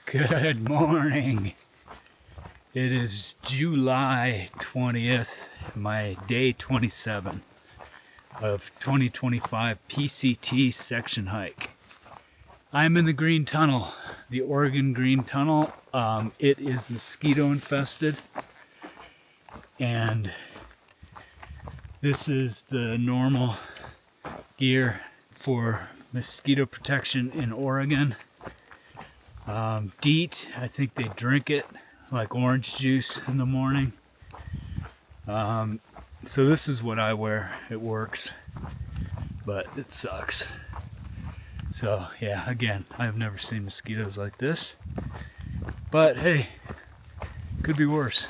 Good morning. It is July 20th, my day 27 of 2025 PCT section hike. I'm in the Green Tunnel, the Oregon Green Tunnel. It is mosquito infested, and this is the normal gear for mosquito protection in Oregon. DEET, I think they drink it like orange juice in the morning. So this is what I wear. It works, but it sucks. So yeah, again, I've never seen mosquitoes like this, but hey, could be worse.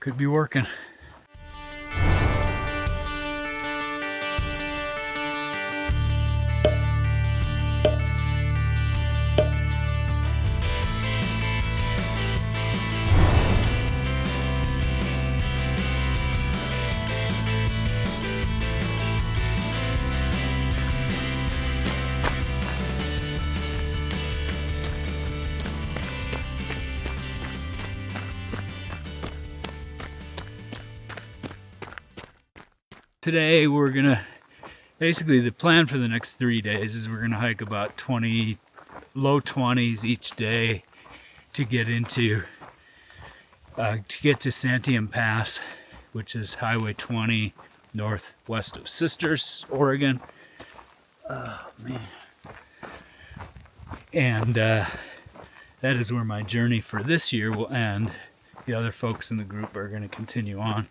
Could be working. Today we're gonna, basically the plan for the next 3 days is we're gonna hike about 20, low 20s each day to get into, to get to Santiam Pass, which is Highway 20 northwest of Sisters, Oregon. Oh man. And that is where my journey for this year will end. The other folks in the group are gonna continue on.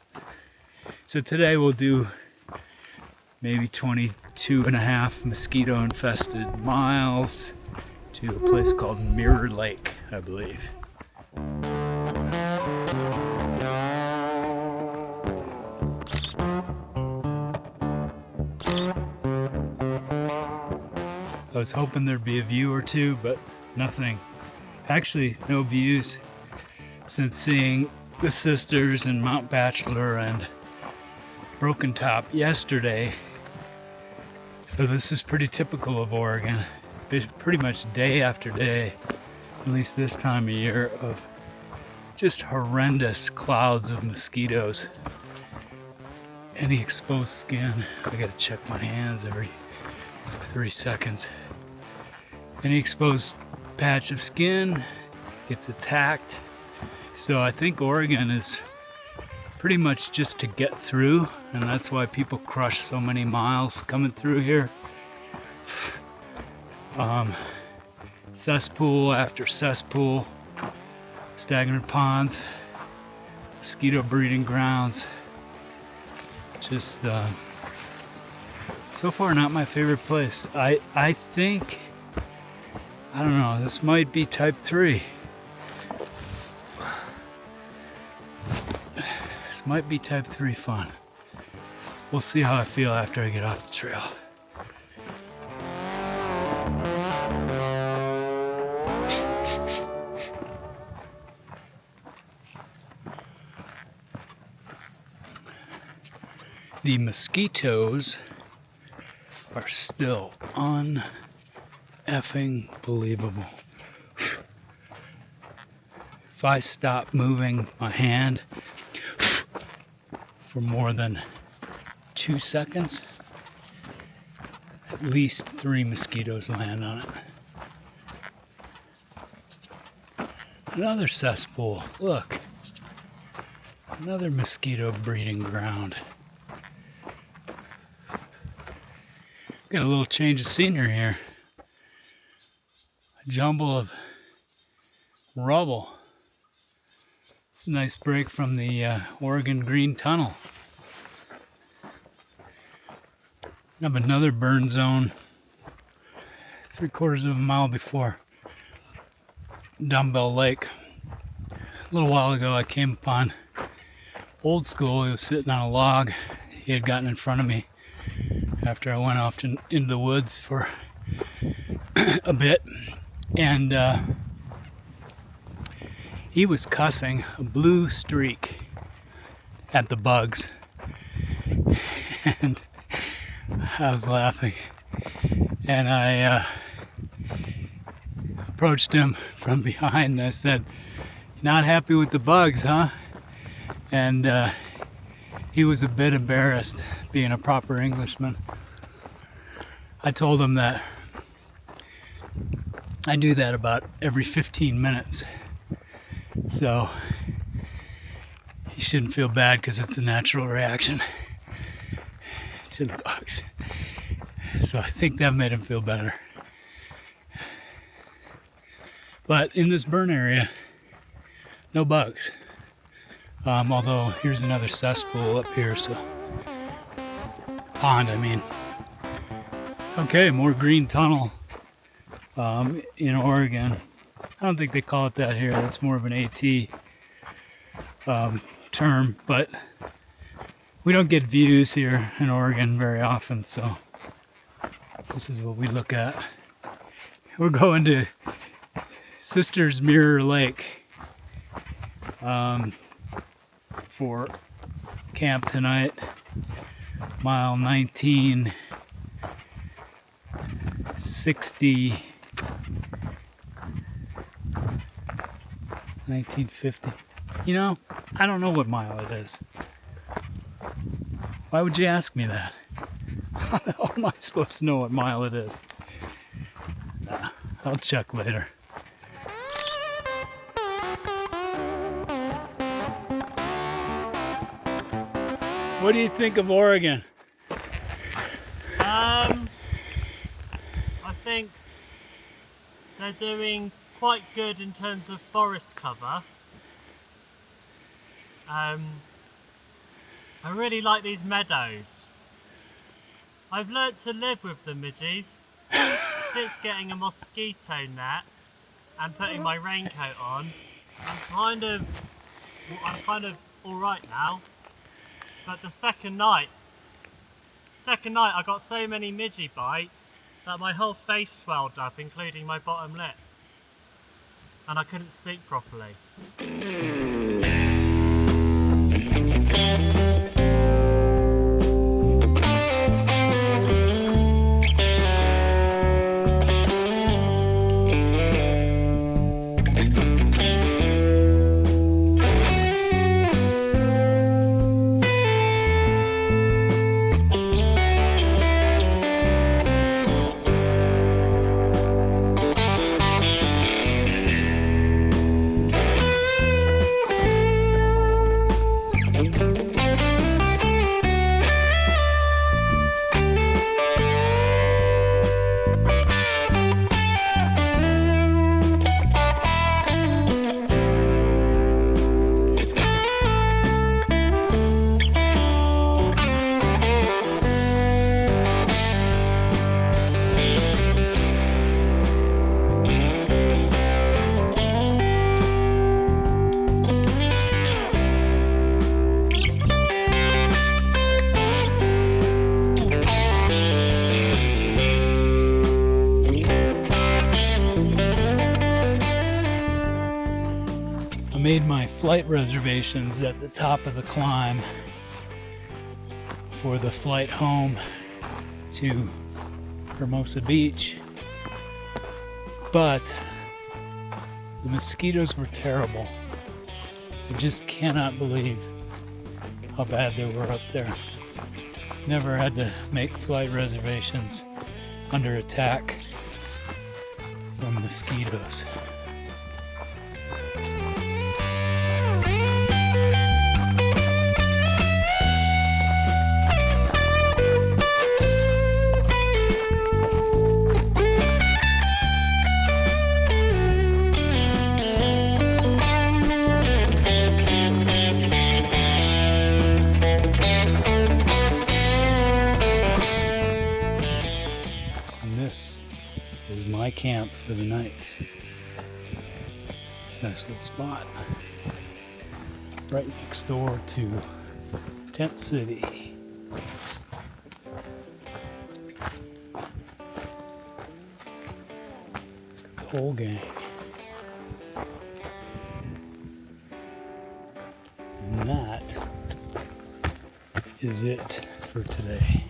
So today we'll do maybe 22.5 mosquito infested miles to a place called Mirror Lake, I believe. I was hoping there'd be a view or two, but nothing. Actually, no views since seeing the Sisters and Mount Bachelor and Broken Top yesterday. So this is pretty typical of Oregon. Pretty much day after day, at least this time of year, of just horrendous clouds of mosquitoes. Any exposed skin, I gotta check my hands every 3 seconds. Any exposed patch of skin gets attacked. So I think Oregon is pretty much just to get through, and that's why people crush so many miles coming through here. Cesspool after cesspool, stagnant ponds, mosquito breeding grounds. Just so far not my favorite place. I think, I don't know, this might be type 3. Might be type 3 fun. We'll see how I feel after I get off the trail. The mosquitoes are still un-effing believable. If I stop moving my hand for more than 2 seconds, at least 3 mosquitoes land on it. Another cesspool, look. Another mosquito breeding ground. Got a little change of scenery here. A jumble of rubble. It's a nice break from the Oregon Green Tunnel. I have another burn zone 3/4 of a mile before Dumbbell Lake. A little while ago I came upon Old School. He was sitting on a log. He had gotten in front of me after I went off into the woods for a bit, and he was cussing a blue streak at the bugs, and I was laughing. And I approached him from behind and I said, "Not happy with the bugs, huh?" And he was a bit embarrassed, being a proper Englishman. I told him that I do that about every 15 minutes. So he shouldn't feel bad because it's a natural reaction to the bugs. So I think that made him feel better. But in this burn area, no bugs. Although here's another cesspool up here, so pond, I mean. Okay, more green tunnel in Oregon. I don't think they call it that here. That's more of an AT term, but we don't get views here in Oregon very often, so this is what we look at. We're going to Sister's Mirror Lake for camp tonight. Mile 1960, 1950. You know, I don't know what mile it is. Why would you ask me that? How the hell am I supposed to know what mile it is? Nah, I'll check later. What do you think of Oregon? I think they're doing quite good in terms of forest cover. I really like these meadows. I've learnt to live with the midges since getting a mosquito net and putting my raincoat on. I'm kind of alright now. But the second night I got so many midgie bites that my whole face swelled up, including my bottom lip. And I couldn't speak properly. Made my flight reservations at the top of the climb for the flight home to Hermosa Beach, but the mosquitoes were terrible. I just cannot believe how bad they were up there. Never had to make flight reservations under attack from mosquitoes. My camp for the night. Nice little spot. Right next door to Tent City. Whole gang. And that is it for today.